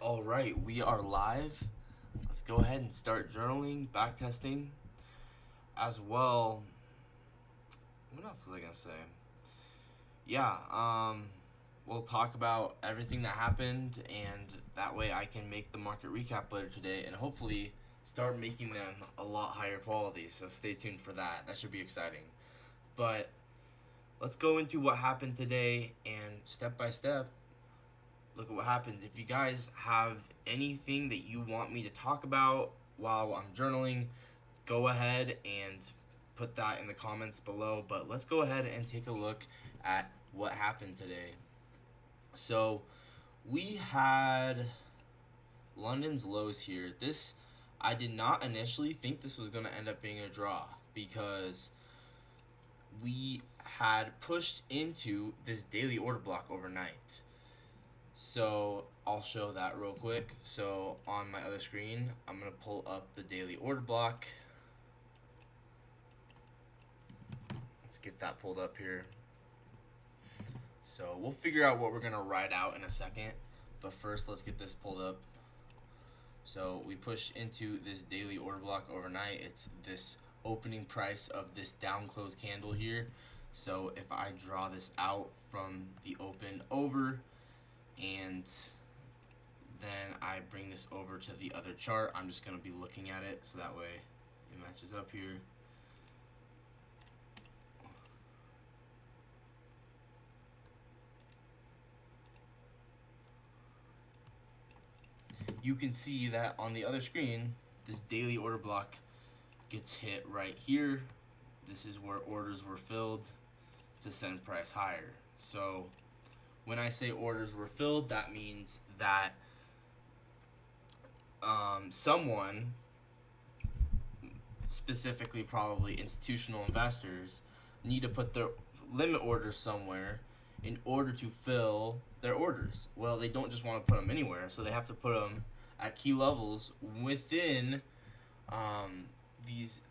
All right, we are live. Let's go ahead and start journaling, backtesting, as well. What else was I gonna say? We'll talk about everything that happened, and that way I can make the market recap later today, and hopefully start making them a lot higher quality. So stay tuned for that. That should be exciting. But let's go into what happened today, and step by step, look at what happened. If you guys have anything that you want me to talk about while I'm journaling, go ahead and put that in the comments below. But let's go ahead and take a look at what happened today. So we had London's lows here. I did not initially think this was going to end up being a draw because we had pushed into this daily order block overnight. So I'll show that real quick. So on my other screen, I'm going to pull up the daily order block. Let's get that pulled up here. So we'll figure out what we're going to write out in a second. But first, let's get this pulled up. So we pushed into this daily order block overnight. It's this opening price of this down close candle here. So if I draw this out from the open over, and then I bring this over to the other chart, I'm just going to be looking at it so that way it matches up here. You can see that on the other screen, this daily order block gets hit right here. This is where orders were filled to send price higher. So when I say orders were filled, that means that someone, specifically probably institutional investors, need to put their limit orders somewhere in order to fill their orders. Well, they don't just want to put them anywhere, so they have to put them at key levels within these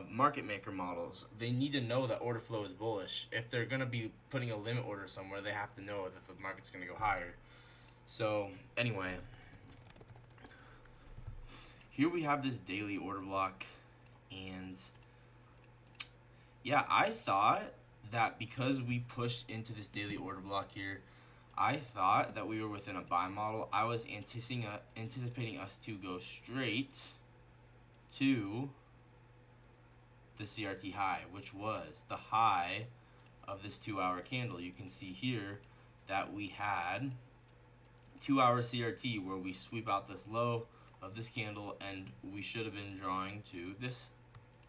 market maker models. They need to know that order flow is bullish. If they're going to be putting a limit order somewhere, they have to know that the market's going to go higher. So anyway, here we have this daily order block, and yeah, I thought that because we pushed into this daily order block here, I thought that we were within a buy model. I was anticipating us to go straight to the CRT high, which was the high of this 2-hour candle. You can see here that we had 2-hour CRT where we sweep out this low of this candle, and we should have been drawing to this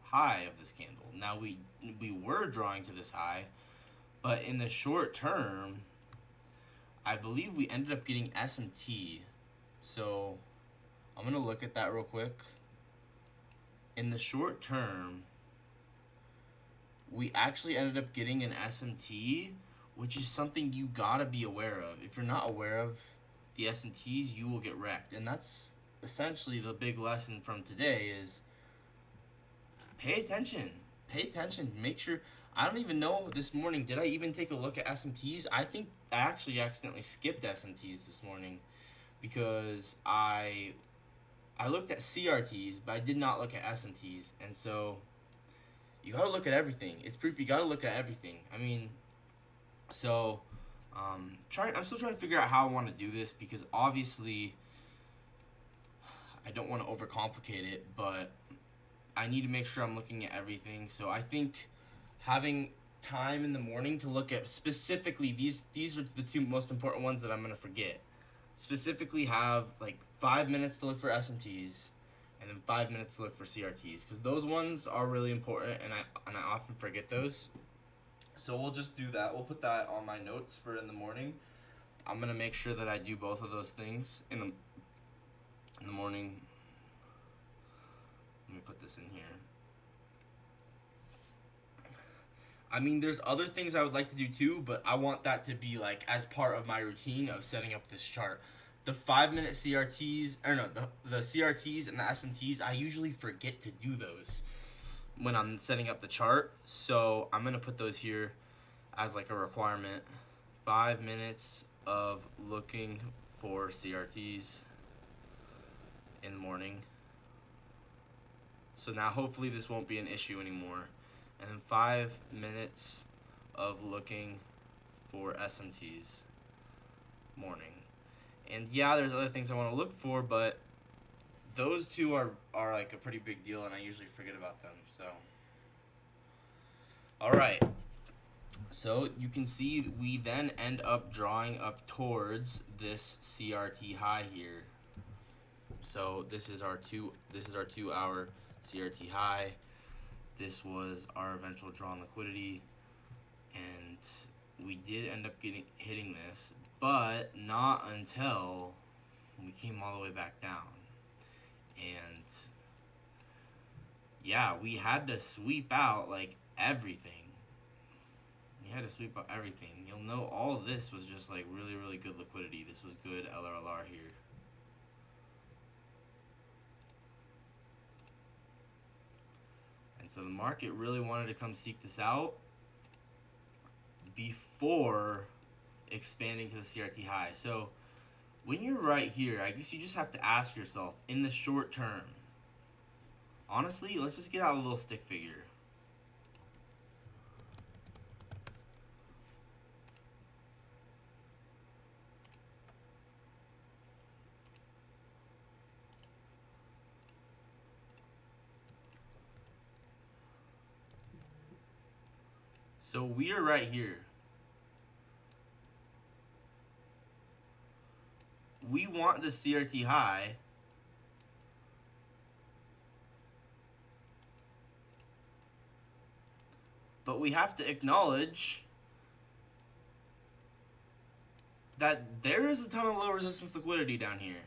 high of this candle. Now we were drawing to this high, but in the short term, I believe we ended up getting SMT. So I'm going to look at that real quick. In the short term, we actually ended up getting an SMT, which is something you gotta be aware of. If you're not aware of the SMTs, you will get wrecked. And that's essentially the big lesson from today is pay attention. Pay attention. Make sure. I don't even know this morning, did I even take a look at SMTs? I think I actually accidentally skipped SMTs this morning because I looked at CRTs, but I did not look at SMTs. And so you gotta look at everything. It's proof you gotta look at everything. I mean, so I'm still trying to figure out how I want to do this because obviously I don't want to overcomplicate it, but I need to make sure I'm looking at everything. So I think having time in the morning to look at specifically these are the two most important ones that I'm gonna forget. Specifically, have like 5 minutes to look for SMTs, and then 5 minutes to look for CRTs, because those ones are really important, and I often forget those. So we'll just do that. We'll put that on my notes for in the morning. I'm gonna make sure that I do both of those things in the morning. Let me put this in here. I mean, there's other things I would like to do too, but I want that to be like as part of my routine of setting up this chart. The 5-minute CRTs, or no, the CRTs and the SMTs, I usually forget to do those when I'm setting up the chart. So I'm going to put those here as like a requirement. 5 minutes of looking for CRTs. in the morning. So now hopefully this won't be an issue anymore. And then 5 minutes of looking for SMTs morning. And yeah, there's other things I want to look for, but those two are like a pretty big deal, and I usually forget about them. So all right. So you can see we then end up drawing up towards this CRT high here. So this is our 2 hour CRT high. This was our eventual drawn liquidity, and we did end up hitting this, but not until we came all the way back down. And yeah, we had to sweep out like everything. You'll know all of this was just like really, really good liquidity. This was good LRLR here. And so the market really wanted to come seek this out before expanding to the CRT high. So when you're right here, I guess you just have to ask yourself, in the short term, honestly, let's just get out a little stick figure. So we are right here. We want the CRT high. But we have to acknowledge that there is a ton of low resistance liquidity down here.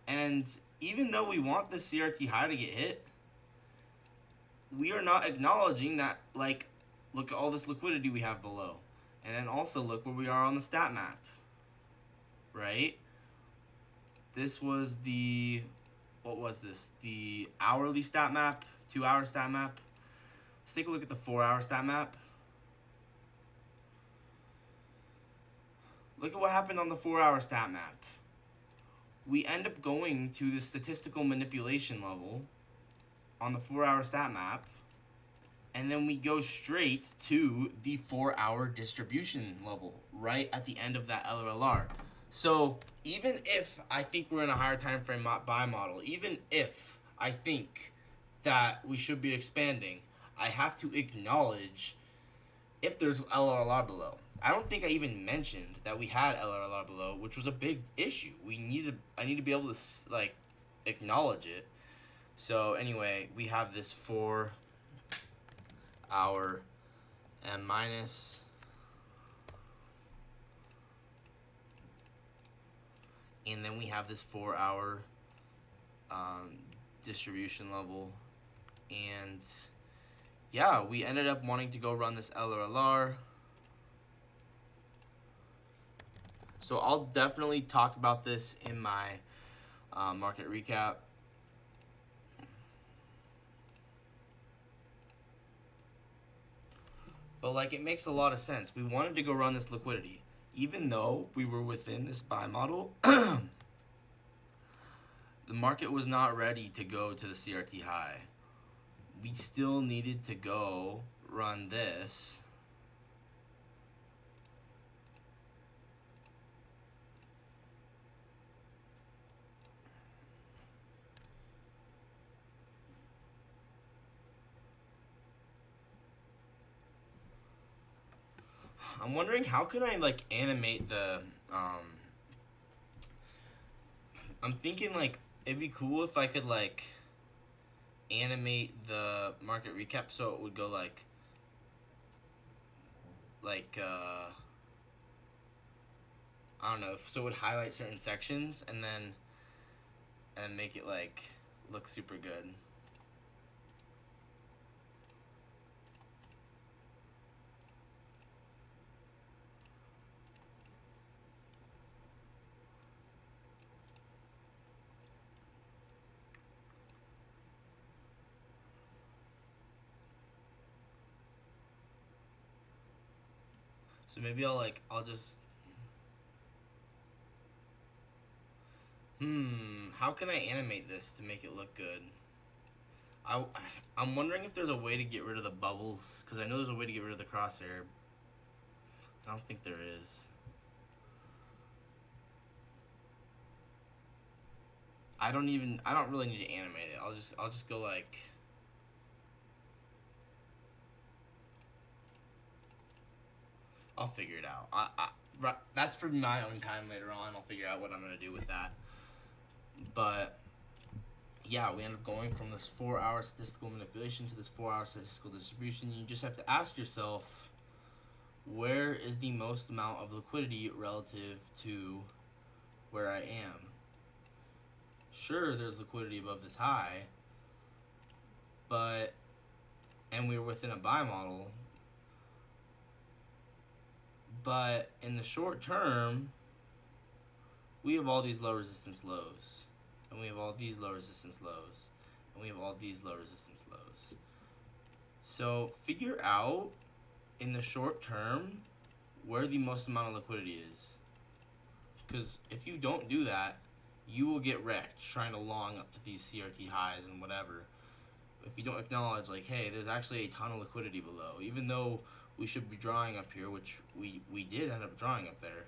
And even though we want the CRT high to get hit, we are not acknowledging that, like, look at all this liquidity we have below. And then also look where we are on the stat map, right? This was the, what was this? The hourly stat map, 2 hour stat map. Let's take a look at the 4 hour stat map. Look at what happened on the 4 hour stat map. We end up going to the statistical manipulation level on the 4 hour stat map, and then we go straight to the 4 hour distribution level right at the end of that LRLR. So even if I think we're in a higher time frame buy model, even if I think that we should be expanding, I have to acknowledge if there's LRLR below. I don't think I even mentioned that we had LRLR below, which was a big issue. I need to be able to like acknowledge it. So anyway, we have this 4 hour M minus. And then we have this 4 hour distribution level. And yeah, we ended up wanting to go run this LRLR. So I'll definitely talk about this in my market recap. But like, it makes a lot of sense. We wanted to go run this liquidity. Even though we were within this buy model, the market was not ready to go to the CRT high. We still needed to go run this. I'm wondering, how can I like animate the I'm thinking like it'd be cool if I could like animate the market recap so it would go like I don't know, so it would highlight certain sections and make it like look super good. So maybe I'll just How can I animate this to make it look good? I'm wondering if there's a way to get rid of the bubbles, because I know there's a way to get rid of the crosshair. I don't think there is. I don't really need to animate it. I'll just go like, I'll figure it out. That's for my own time later on. I'll figure out what I'm gonna do with that. But yeah, we end up going from this 4-hour statistical manipulation to this 4-hour statistical distribution. You just have to ask yourself, where is the most amount of liquidity relative to where I am? Sure, there's liquidity above this high, and we're within a buy model, but in the short term, we have all these low resistance lows, and we have all these low resistance lows, and we have all these low resistance lows. So figure out in the short term where the most amount of liquidity is, because if you don't do that, you will get wrecked trying to long up to these CRT highs and whatever. If you don't acknowledge, like, hey, there's actually a ton of liquidity below, even though we should be drawing up here, which we did end up drawing up there.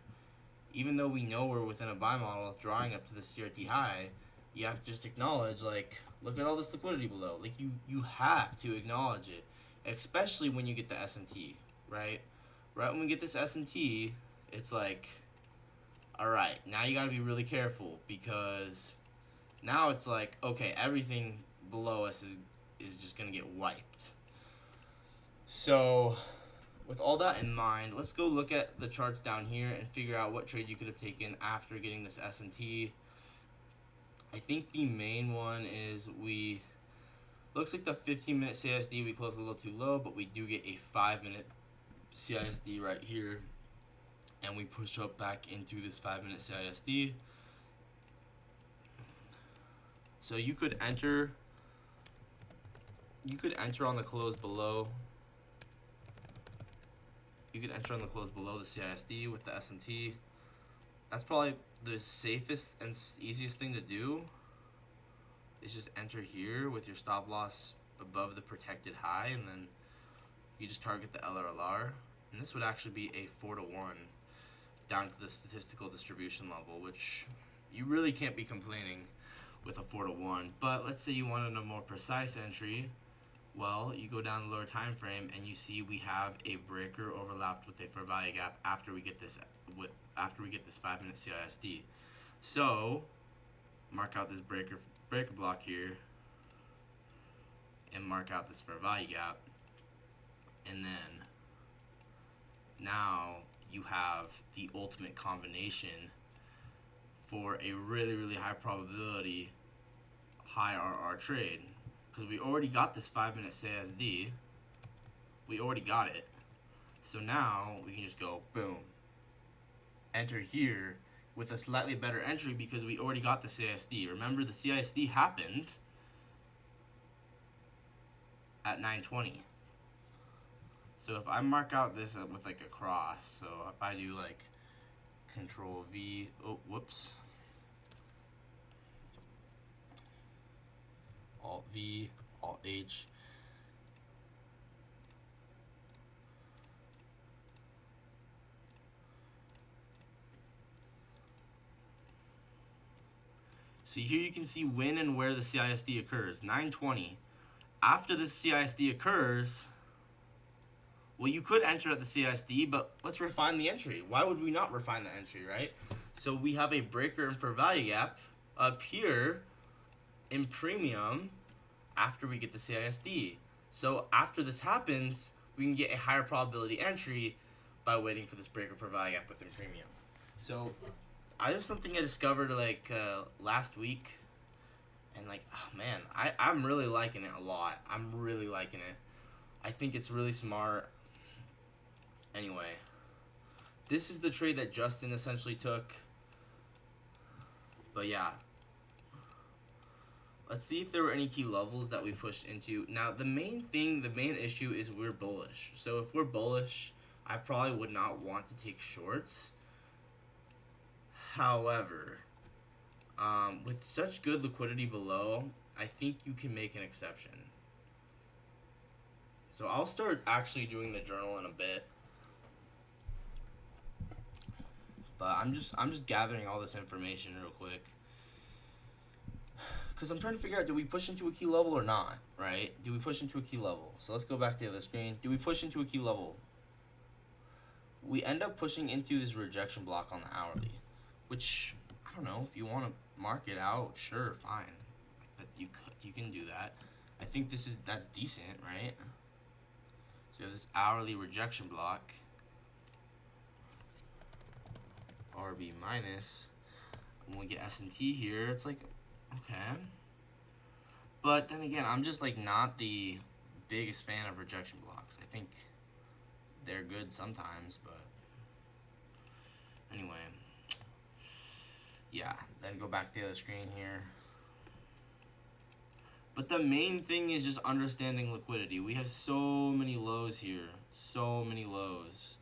Even though we know we're within a buy model, drawing up to the CRT high, you have to just acknowledge, like, look at all this liquidity below. Like, you have to acknowledge it, especially when you get the SMT, right? Right when we get this SMT, it's like, all right, now you got to be really careful, because now it's like, okay, everything below us is just going to get wiped. So with all that in mind, let's go look at the charts down here and figure out what trade you could have taken after getting this SMT. I think the main one is looks like the 15-minute CISD we closed a little too low, but we do get a 5-minute CISD right here, and we push up back into this 5-minute CISD. So you could enter on the close below. You could enter on the close below the CISD with the SMT. That's probably the safest and easiest thing to do, is just enter here with your stop loss above the protected high, and then you just target the LRLR. And this would actually be a 4-to-1 down to the statistical distribution level, which you really can't be complaining with a 4-to-1. But let's say you wanted a more precise entry. Well, you go down the lower time frame and you see we have a breaker overlapped with a fair value gap after we get this 5-minute CISD. So mark out this breaker block here and mark out this fair value gap, and then now you have the ultimate combination for a really, really high probability high RR trade, because we already got this 5-minute CISD. We already got it. So now we can just go boom, enter here with a slightly better entry because we already got the CISD. Remember, the CISD happened at 9:20. So if I mark out this with like a cross, so if I do like Control V, oh, whoops, Alt V, Alt H, so here you can see when and where the CISD occurs. 9:20. After this CISD occurs, well, you could enter at the CISD, but let's refine the entry. Why would we not refine the entry, right? So we have a breaker and fair value gap up here in premium after we get the CISD. So after this happens, we can get a higher probability entry by waiting for this breaker for value gap within premium. So just something I discovered like last week, and like, oh man, I'm really liking it a lot. I'm really liking it. I think it's really smart. Anyway, this is the trade that Justin essentially took. But yeah, let's see if there were any key levels that we pushed into. Now, the main issue is we're bullish. So if we're bullish, I probably would not want to take shorts. However, With such good liquidity below, I think you can make an exception. So I'll start actually doing the journal in a bit. But I'm just gathering all this information real quick. Because I'm trying to figure out, do we push into a key level or not, right? Do we push into a key level? So let's go back to the other screen. Do we push into a key level? We end up pushing into this rejection block on the hourly, which, I don't know, if you want to mark it out, sure, fine. You can do that. I think that's decent, right? So you have this hourly rejection block. RB minus. When we get S&T here, it's like, okay. But then again, I'm just like not the biggest fan of rejection blocks. I think they're good sometimes, but anyway. Yeah, then go back to the other screen here. But the main thing is just understanding liquidity. We have so many lows here. So many lows.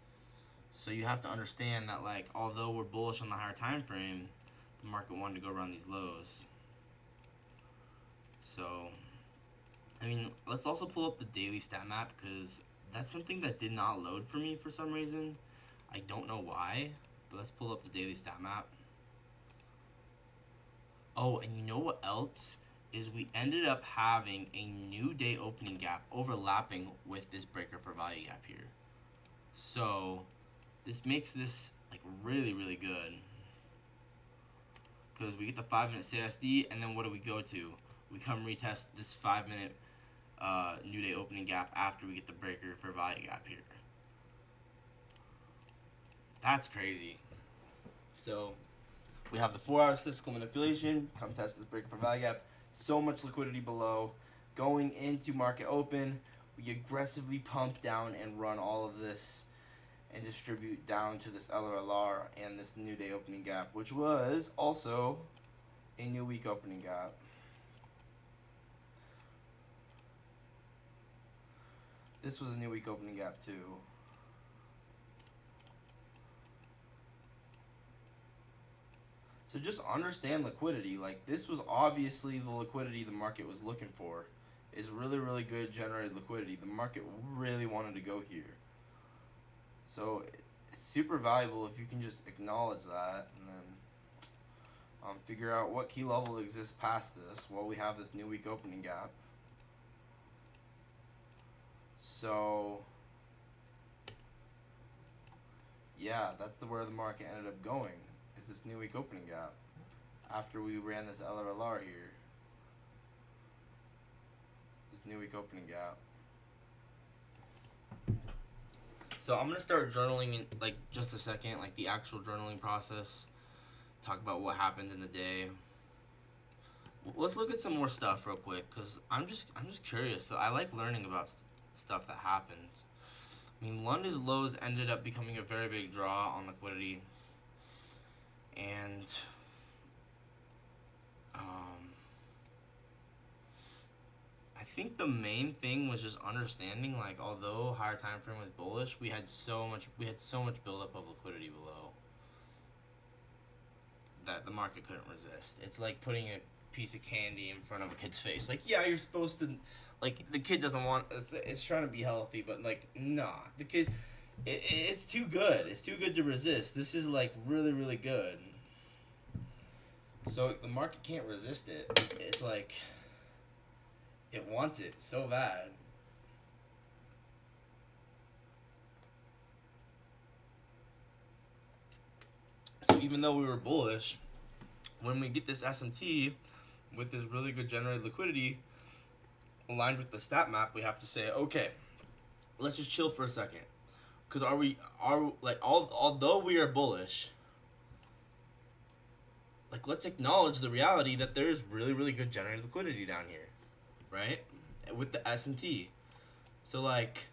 So you have to understand that, like, although we're bullish on the higher time frame, the market wanted to go around these lows. So, I mean, let's also pull up the daily stat map, because that's something that did not load for me for some reason. I don't know why, but let's pull up the daily stat map. Oh, and you know what else? Is we ended up having a new day opening gap overlapping with this breaker for value gap here. So this makes this like really, really good. Because we get the 5-minute CSD, and then what do we go to? We come retest this 5-minute new day opening gap after we get the breaker for value gap here. That's crazy. So we have the 4-hour statistical manipulation, come test this breaker for value gap. So much liquidity below. Going into market open, we aggressively pump down and run all of this and distribute down to this LRLR and this new day opening gap, which was also a new week opening gap. This was a new week opening gap too. So just understand liquidity. Like, this was obviously the liquidity the market was looking for. Is really, really good generated liquidity. The market really wanted to go here. So it's super valuable if you can just acknowledge that and then figure out what key level exists past this while we have this new week opening gap. So yeah, that's where the market ended up going. Is this new week opening gap after we ran this LRLR here. This new week opening gap. So I'm gonna start journaling in like just a second, like the actual journaling process. Talk about what happened in the day. Let's look at some more stuff real quick, cause I'm just curious. So I like learning about stuff that happened. I mean, London's lows ended up becoming a very big draw on liquidity. And I think the main thing was just understanding, like, although higher time frame was bullish, we had so much buildup of liquidity below that the market couldn't resist. It's like putting a piece of candy in front of a kid's face. Like, yeah, you're supposed to, like, the kid doesn't want, it's trying to be healthy, but like, nah, the kid. It's too good. It's too good to resist. This is like really, really good. So the market can't resist it. It's like it wants it so bad. So even though we were bullish, when we get this SMT with this really good generated liquidity aligned with the stat map, we have to say, okay, let's just chill for a second. Because although we are bullish, like, let's acknowledge the reality that there's really, really good generated liquidity down here, right? With the S&T. So, like,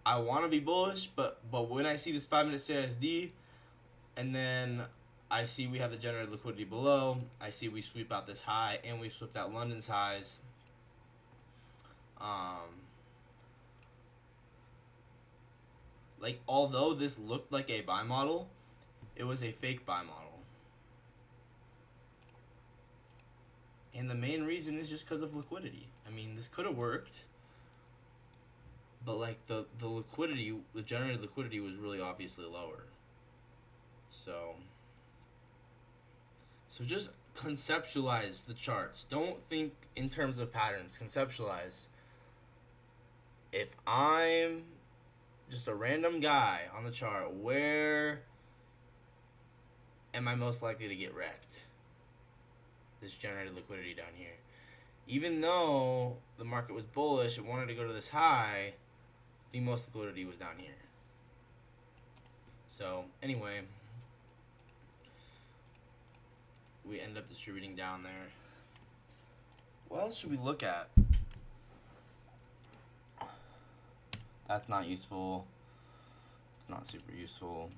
I want to be bullish, but when I see this 5-minute CSD, and then I see we have the generated liquidity below, I see we sweep out this high, and we swept out London's highs. Like, although this looked like a buy model, it was a fake buy model. And the main reason is just because of liquidity. I mean, this could have worked, but like the liquidity, the generated liquidity was really obviously lower. So just conceptualize the charts. Don't think in terms of patterns. Conceptualize. If I'm just a random guy on the chart, where am I most likely to get wrecked? This generated liquidity down here. Even though the market was bullish, it wanted to go to this high, the most liquidity was down here. So anyway, we end up distributing down there. What else should we look at? That's not useful. It's not super useful.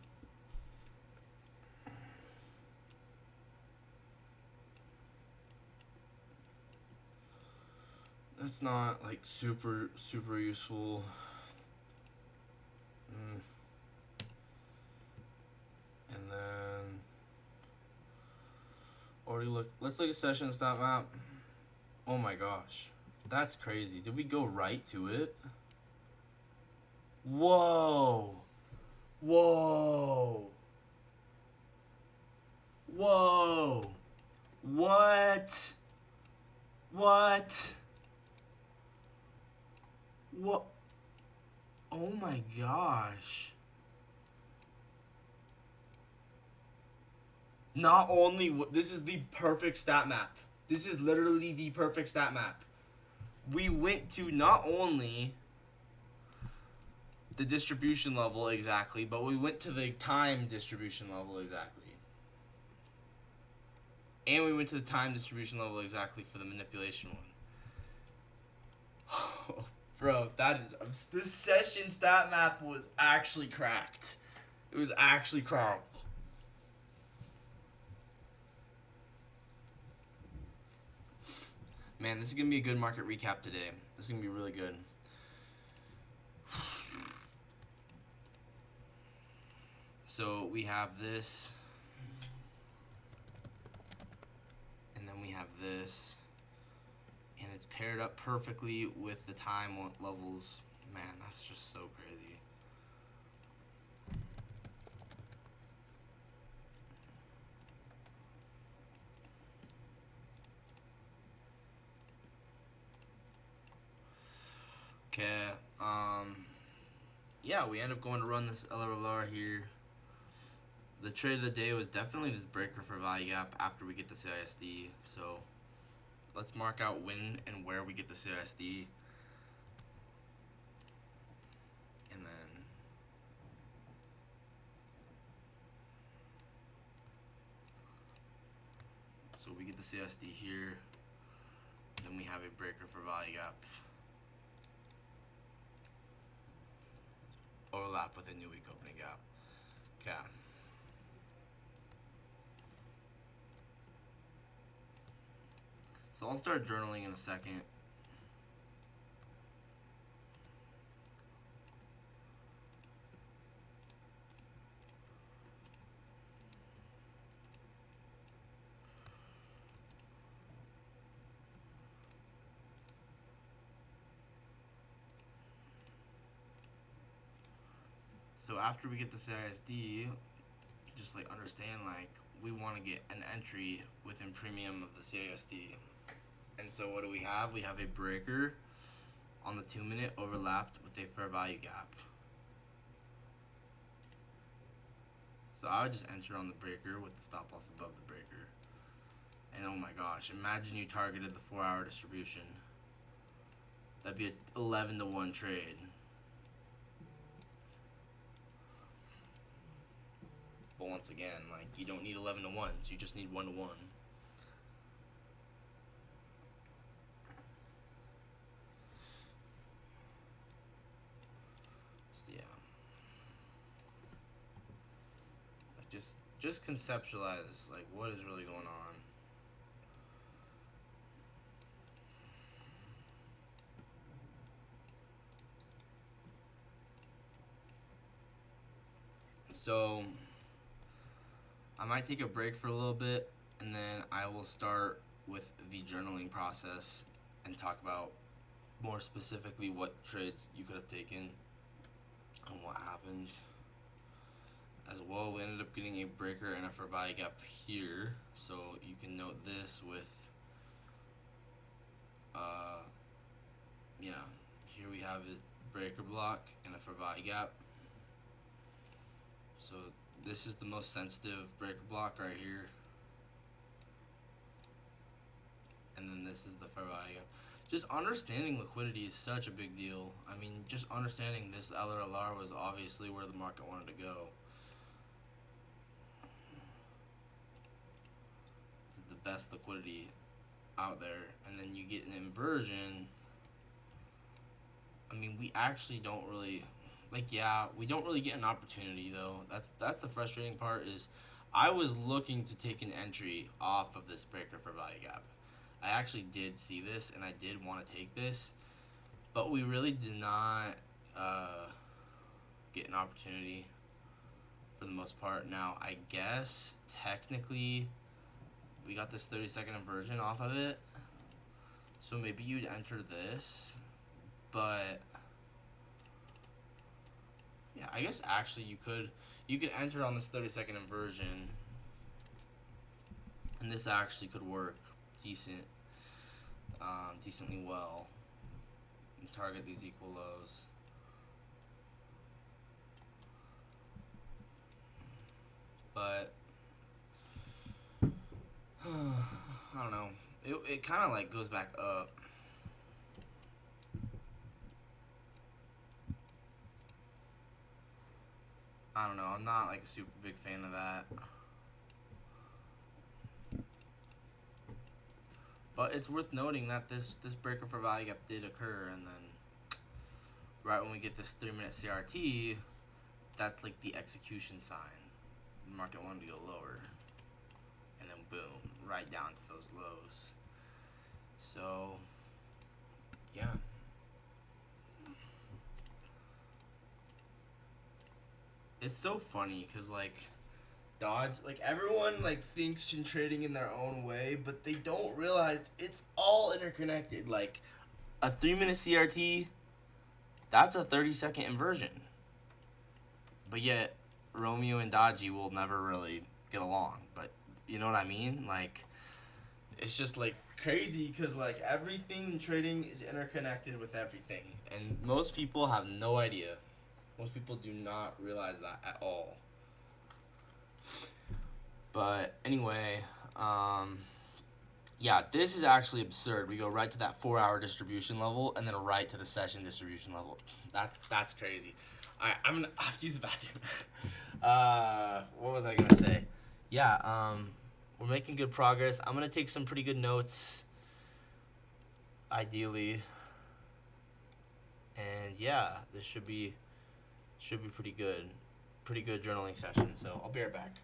That's not like super useful. And then already look. Let's look at session stop map. Oh my gosh, that's crazy. Did we go right to it? Whoa. Whoa. Whoa. What? What? What? Oh my gosh. Not only, this is the perfect stat map. This is literally the perfect stat map. We went to not only the distribution level exactly, but we went to the time distribution level exactly. And we went to the time distribution level exactly for the manipulation one. Bro, that is, this session stat map was actually cracked. It was actually cracked. Man, this is gonna be a good market recap today. This is gonna be really good. So we have this, and then we have this, and it's paired up perfectly with the time levels. Man, that's just so crazy. Okay, yeah, we end up going to run this LRLR here. The trade of the day was definitely this breaker for value gap after we get the CISD. So let's mark out when and where we get the CISD. And then so we get the CISD here. Then we have a breaker for value gap. Overlap with a new week opening gap. Okay. So I'll start journaling in a second. So after we get the CISD, just like understand like we want to get an entry within premium of the CISD. And so what do we have? We have a breaker on the 2-minute overlapped with a fair value gap. So I would just enter on the breaker with the stop loss above the breaker. And oh my gosh, imagine you targeted the 4-hour distribution. That'd be an 11-to-1 trade. But once again, like, you don't need 11-to-1s, you just need 1-to-1. So, yeah. Like, just conceptualize, like, what is really going on. So I might take a break for a little bit, and then I will start with the journaling process and talk about more specifically what trades you could have taken and what happened. As well, we ended up getting a breaker and a fair value gap here, so you can note this with yeah, here we have a breaker block and a fair value gap. So this is the most sensitive breaker block right here, and then this is the fair value gap. Just understanding liquidity is such a big deal. I mean, just understanding this LRLR was obviously where the market wanted to go. This is the best liquidity out there, and then you get an inversion. I mean, we actually don't really, we don't really get an opportunity though. That's the frustrating part. Is I was looking to take an entry off of this breaker for value gap. I actually did see this and I did want to take this, but we really did not get an opportunity for the most part. Now, I guess technically we got this 30-second inversion off of it, so maybe you'd enter this, but yeah, I guess actually you could enter on this 30-second inversion, and this actually could work decently well, and target these equal lows. But I don't know. It kind of like goes back up. I don't know. I'm not like a super big fan of that. But it's worth noting that this breaker for value gap did occur, and then right when we get this 3-minute CRT, that's like the execution sign. The market wanted to go lower, and then boom, right down to those lows. So yeah. It's so funny because Dodge, everyone thinks in trading in their own way, but they don't realize it's all interconnected. Like a 3-minute CRT, that's a 30-second inversion. But yet Romeo and Dodgy will never really get along. But you know what I mean? It's just crazy because everything in trading is interconnected with everything, and most people have no idea. Most people do not realize that at all. But anyway, yeah, this is actually absurd. We go right to that 4-hour distribution level and then right to the session distribution level. That's crazy. Alright, I'm gonna have to use the bathroom. What was I gonna say? Yeah, we're making good progress. I'm gonna take some pretty good notes, ideally. And yeah, this should be pretty good. Pretty good journaling session. So I'll be right back.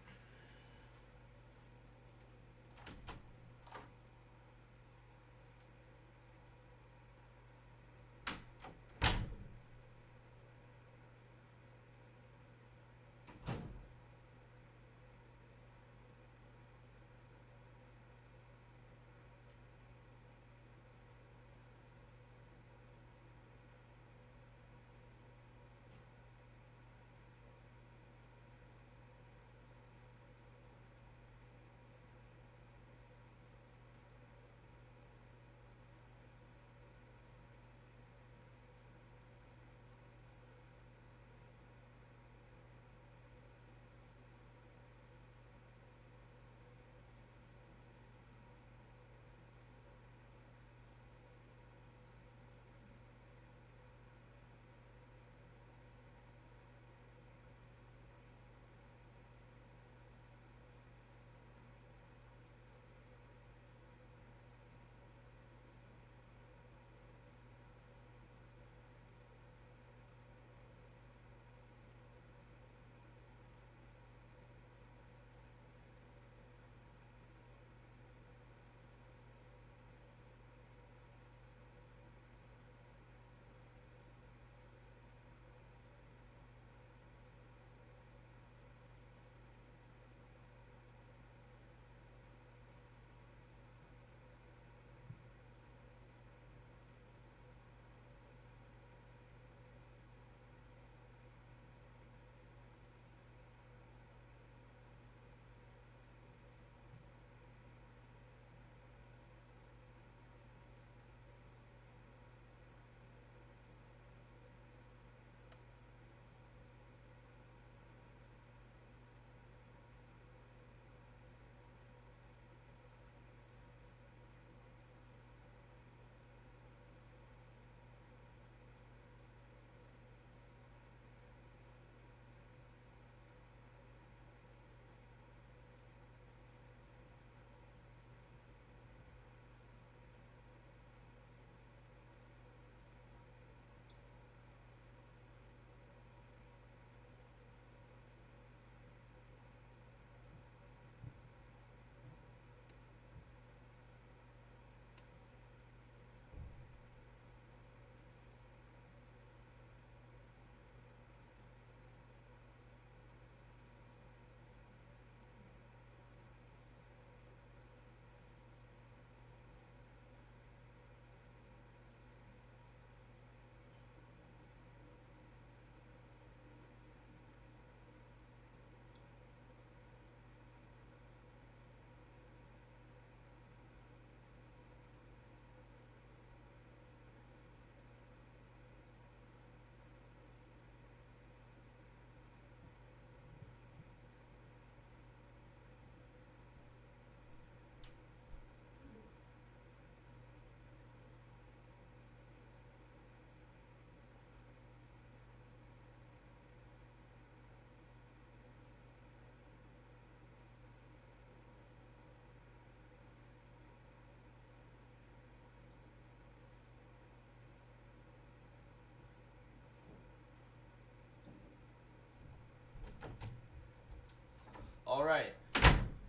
All right.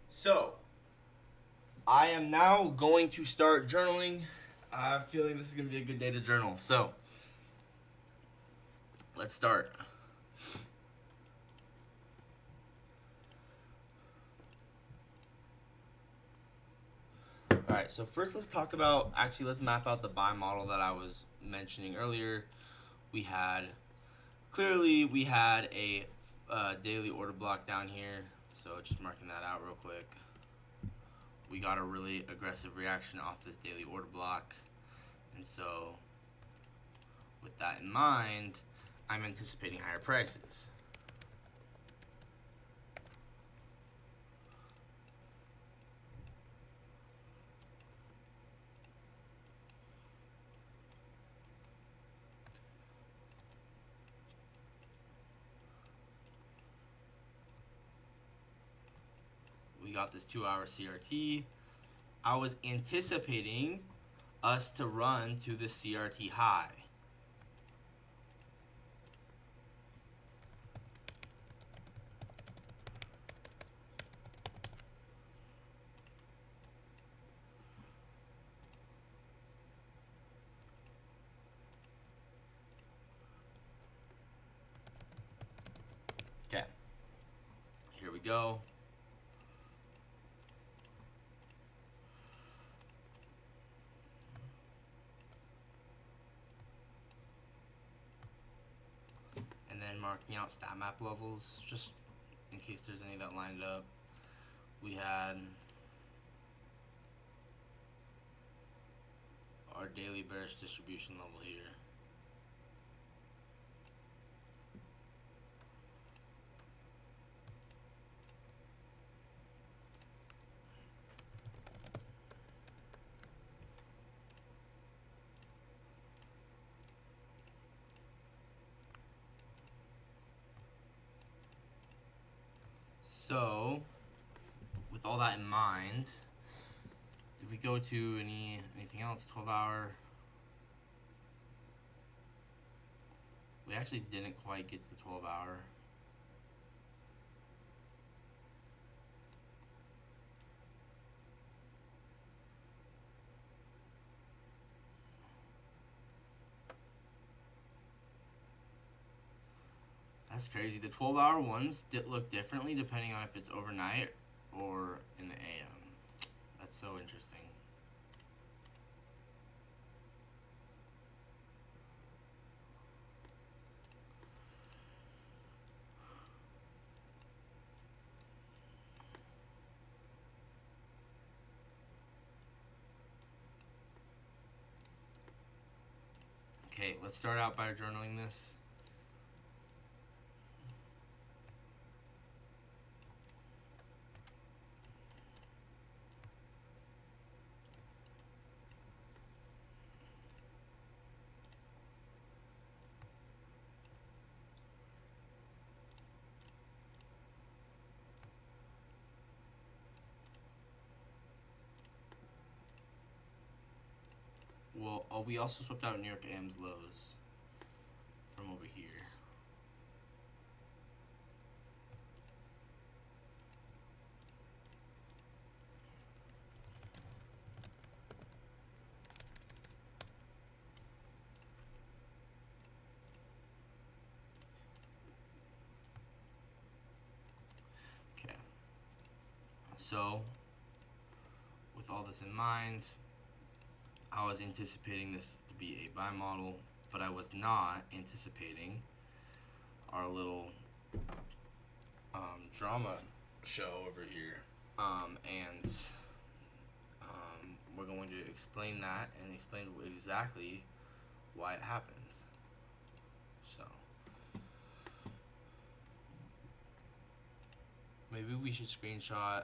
So, I am now going to start journaling. I'm feeling this is going to be a good day to journal. So, let's start. All right, so first let's talk about, actually let's map out the buy model that I was mentioning earlier. Clearly we had a daily order block down here, so just marking that out real quick. We got a really aggressive reaction off this daily order block, and so with that in mind, I'm anticipating higher prices. We got this 2-hour CRT. I was anticipating us to run to the CRT high. Okay, here we go. And then marking out stat map levels, just in case there's any that lined up. We had our daily bearish distribution level here. So, with all that in mind, did we go to anything else? 12-hour. We actually didn't quite get to the 12-hour. That's crazy. The 12-hour ones did look differently depending on if it's overnight or in the AM. That's so interesting. Okay, let's start out by journaling this. Well, we also swept out New York AM's lows from over here. Okay. So, with all this in mind, I was anticipating this to be a buy model, but I was not anticipating our little drama show over here. And we're going to explain that and explain exactly why it happened. So, maybe we should screenshot.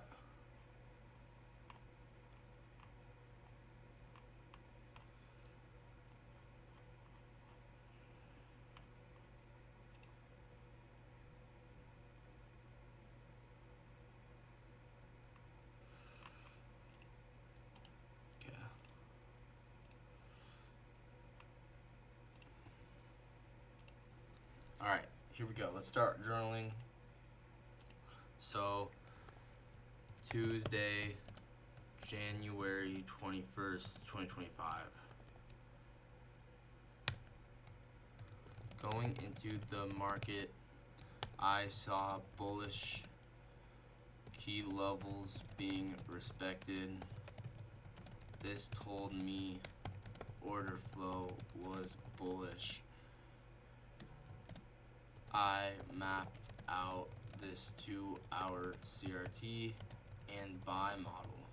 Alright, here we go. Let's start journaling. So Tuesday, January 21st, 2025. Going into the market, I saw bullish key levels being respected. This told me order flow was bullish. I mapped out this 2-hour CRT and buy model.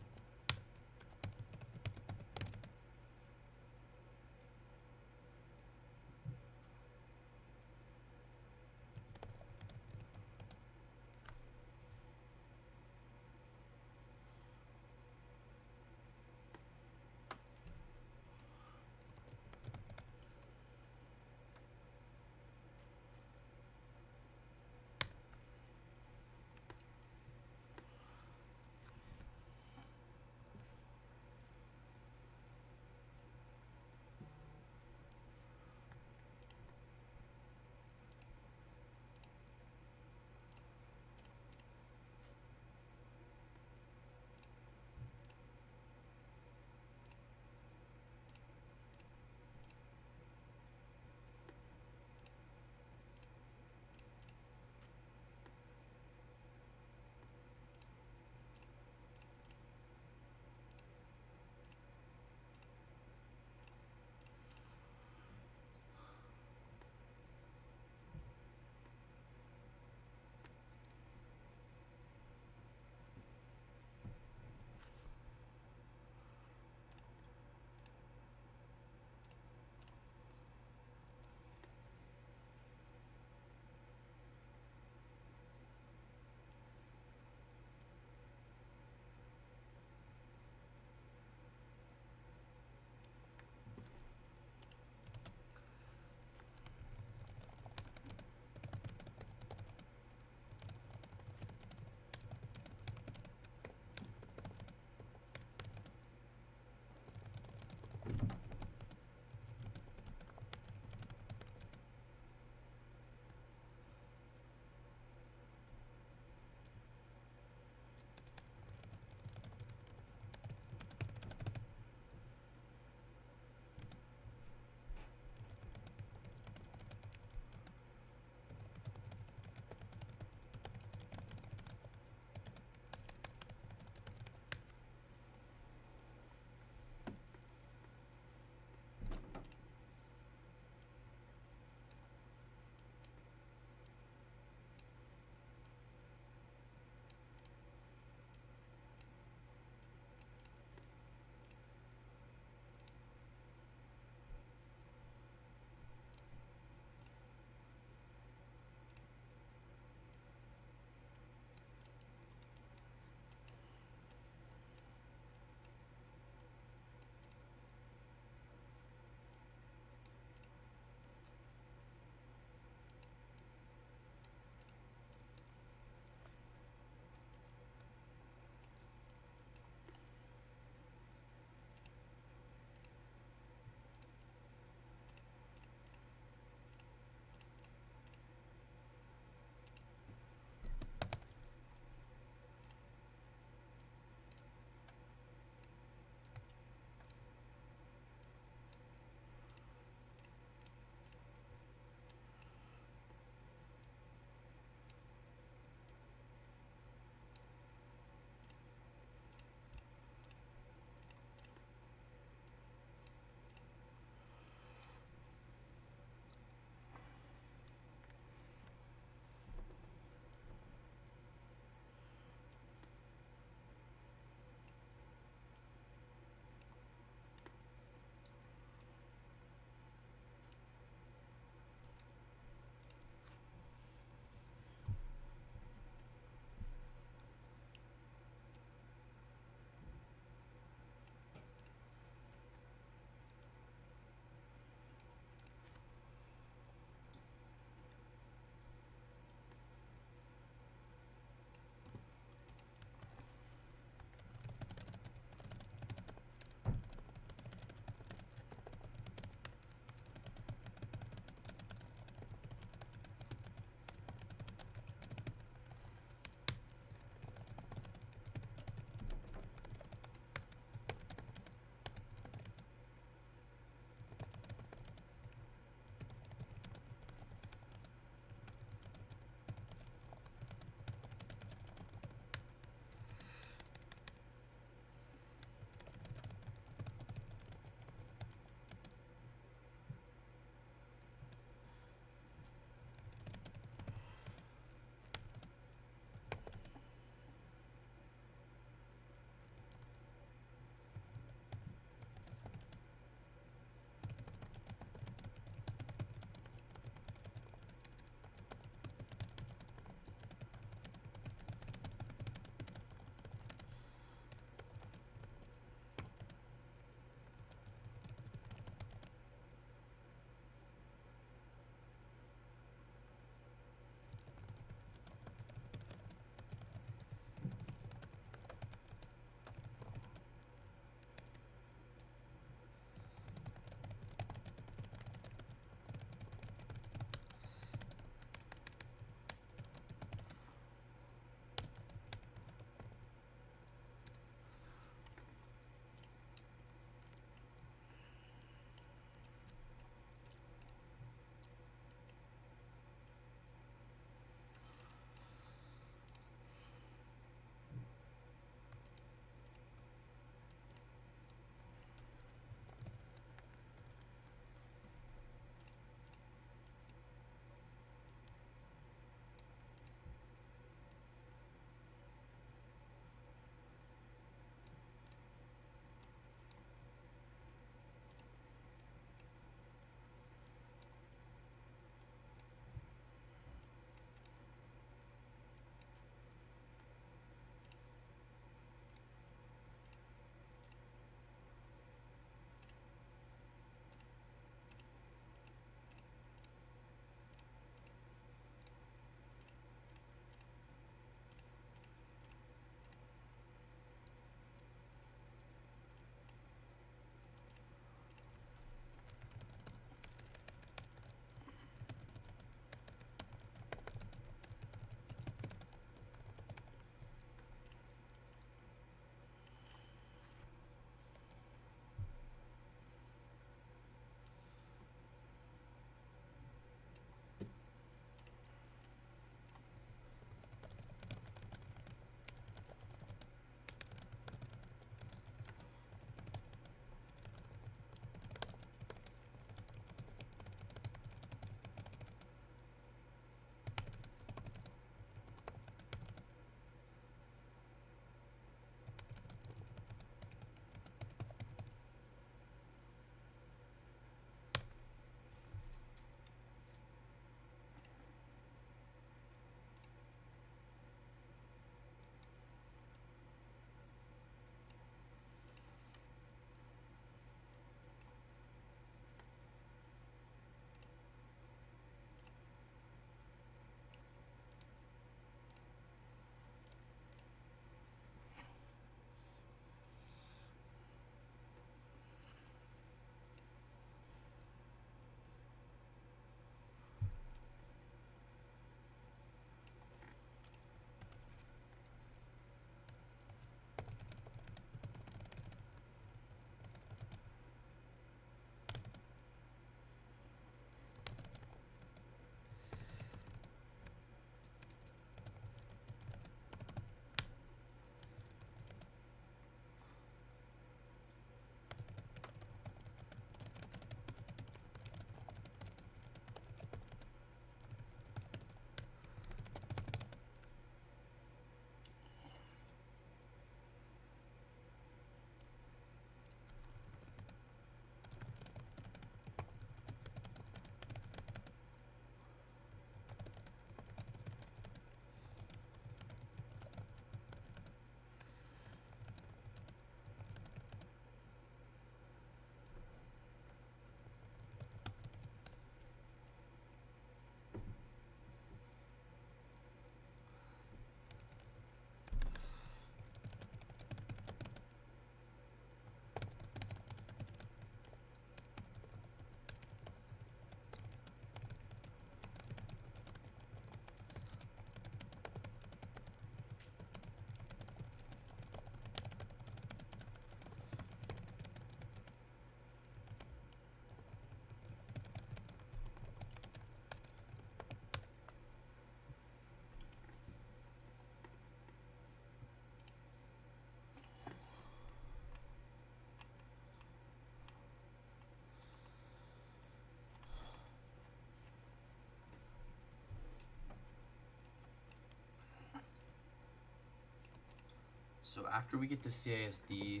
So after we get the CISD,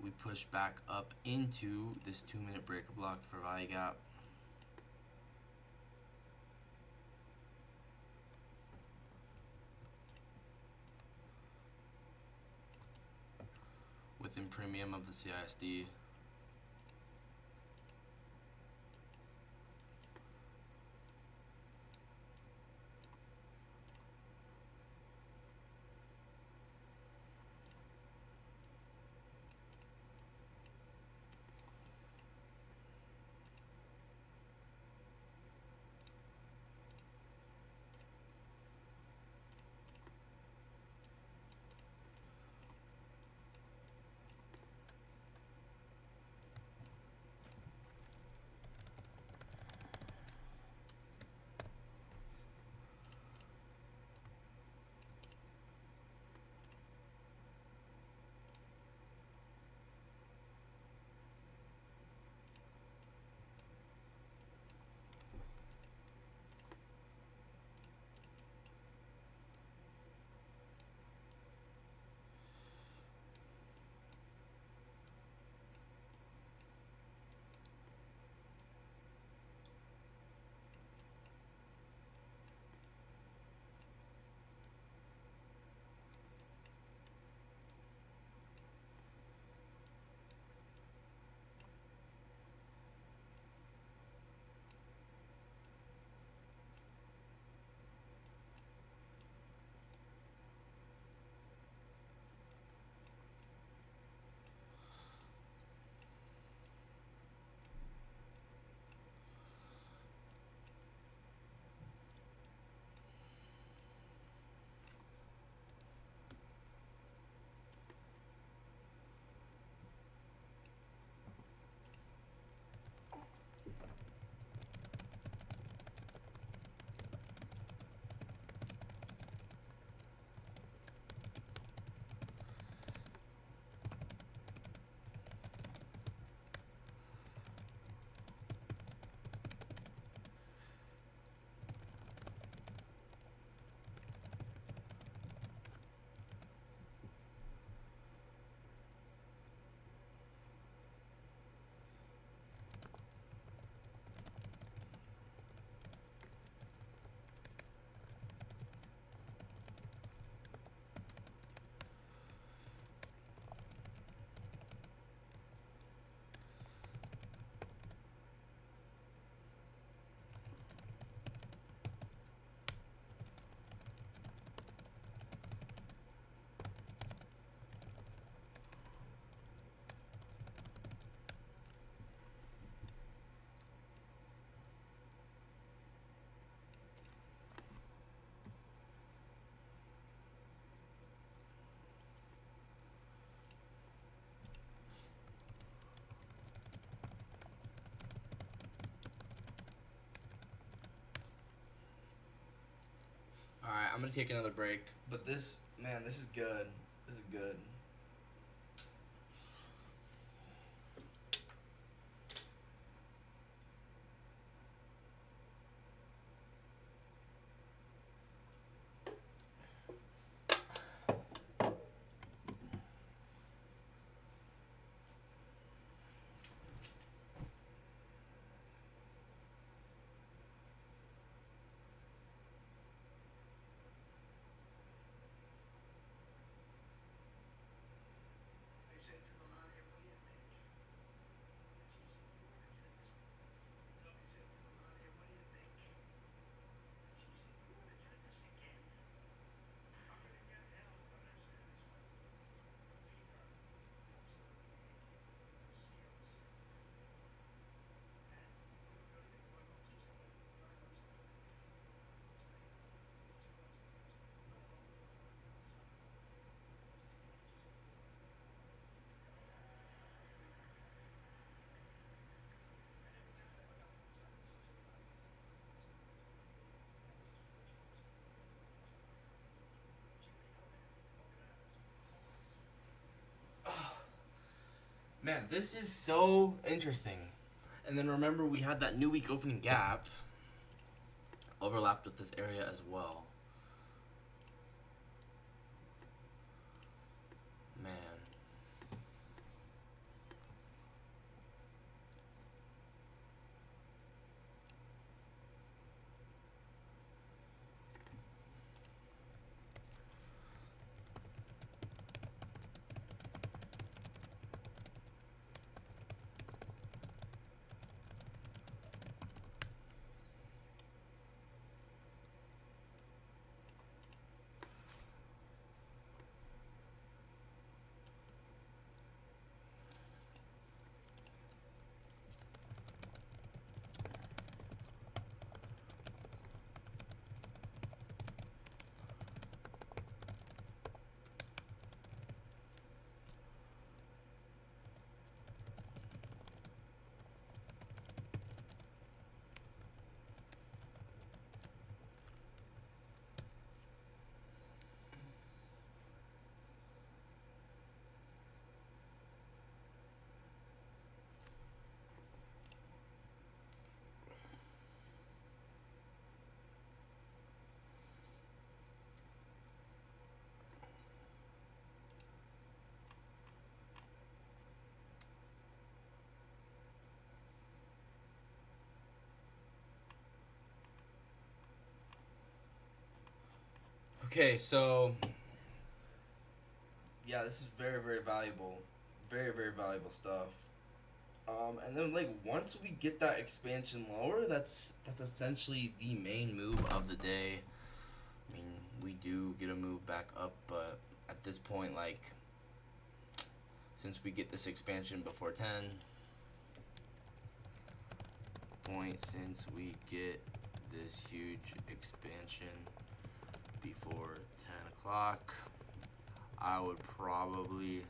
we push back up into this 2-minute breaker block for value gap. Within premium of the CISD. Alright, I'm gonna take another break. But this, man, this is good. This is good. Man, this is so interesting. And then remember, we had that new week opening gap overlapped with this area as well. Man. Okay, so yeah, this is very, very valuable. Very, very valuable stuff. And then like once we get that expansion lower, that's essentially the main move of the day. I mean, we do get a move back up, but at this point, like, since we get this expansion before 10, since we get this huge expansion before 10 o'clock, I would probably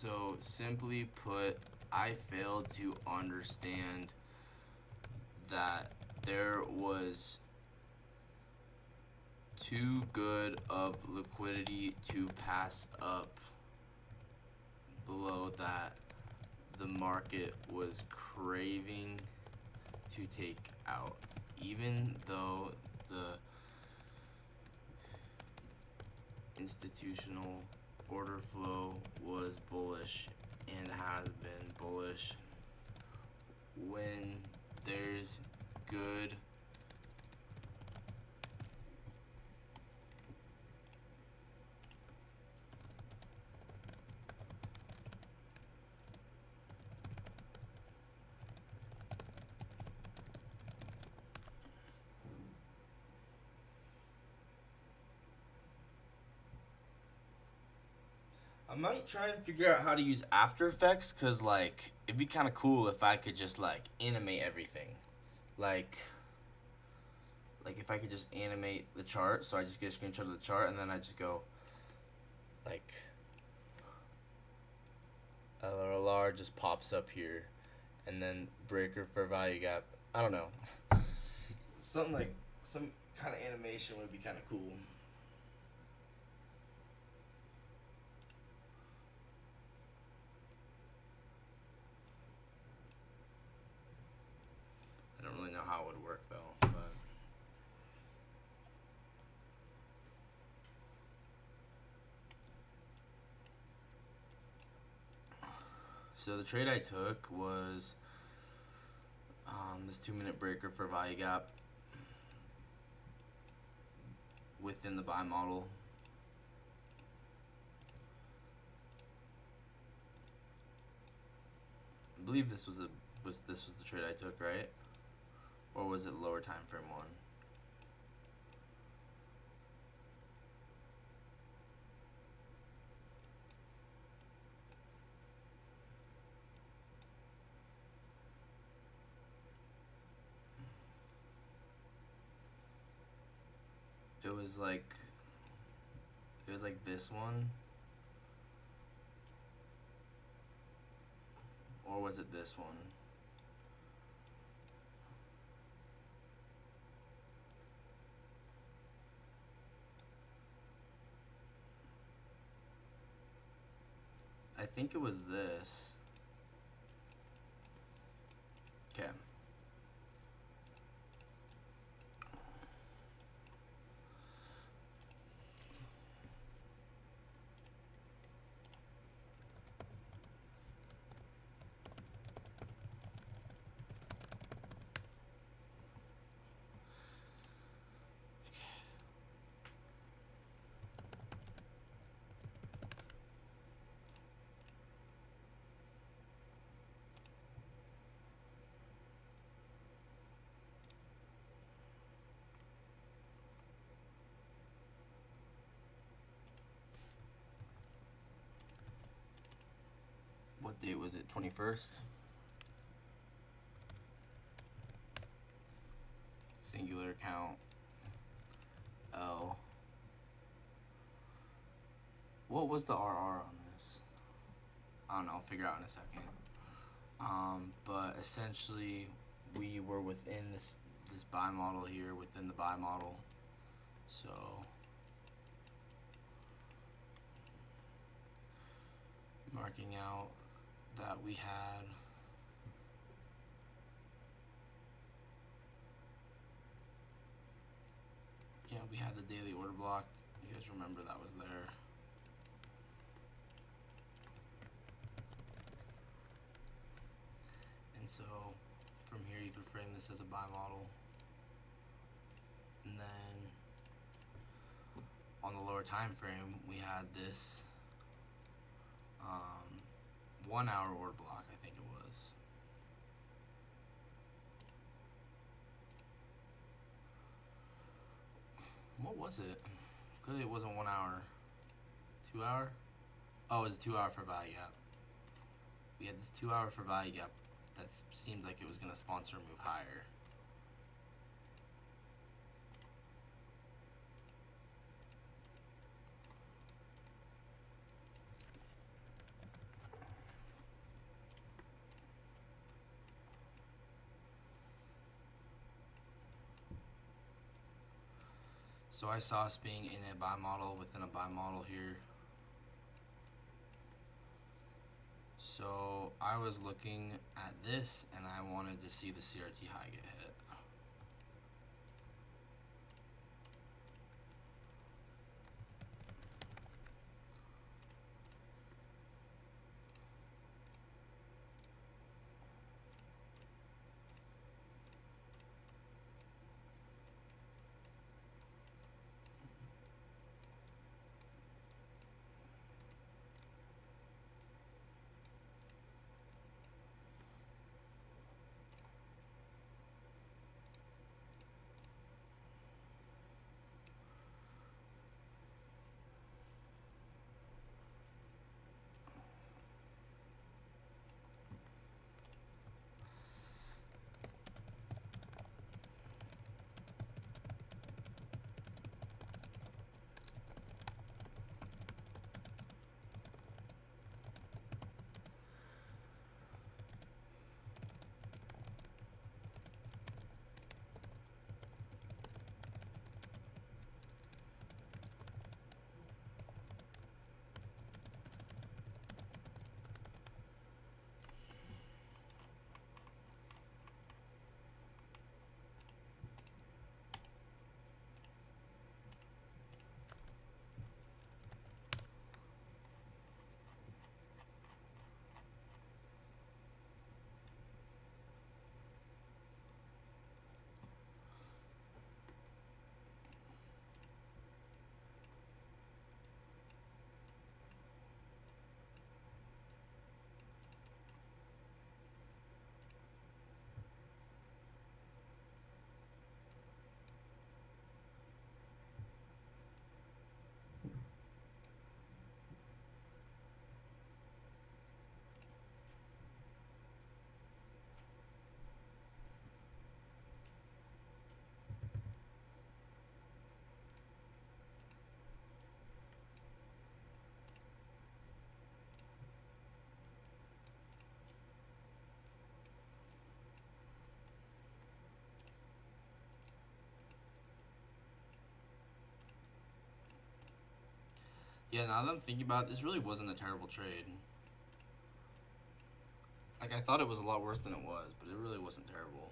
So, simply put, I failed to understand that there was too good of liquidity to pass up below that the market was craving to take out. Even though the institutional order flow was bullish and has been bullish, when there's good I might try and figure out how to use After Effects, cause like it'd be kind of cool if I could just like animate everything, like if I could just animate the chart. So I just get a screenshot of the chart and then I just go like LRLR just pops up here, and then breaker for value gap. I don't know. Something like some kind of animation would be kind of cool. So the trade I took was this 2-minute breaker for value gap within the buy model. I believe this was the trade I took, right? Or was it lower time frame one? It was like this one, or was it this one? I think it was this. Okay. What date was it? 21st? Singular account. L. What was the RR on this? I don't know, I'll figure out in a second. But essentially we were within this buy model here, within the buy model. So marking out that we had the daily order block. You guys remember that was there. And so from here you could frame this as a buy model. And then on the lower time frame we had this 1 hour order block, I think it was. What was it? Clearly it wasn't 1 hour. 2 hour? Oh, it was a 2 hour for value gap. We had this 2 hour for value gap that seemed like it was gonna sponsor a move higher. So I saw us being in a buy model within a buy model here. So I was looking at this and I wanted to see the CRT high get hit. Yeah, now that I'm thinking about it, this really wasn't a terrible trade. Like, I thought it was a lot worse than it was, but it really wasn't terrible.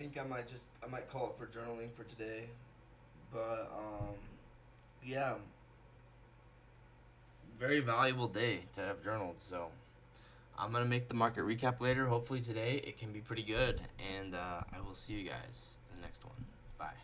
think I might call it for journaling for today. But yeah, very valuable day to have journaled. So I'm gonna make the market recap later. Hopefully today it can be pretty good, and I will see you guys in the next one. Bye.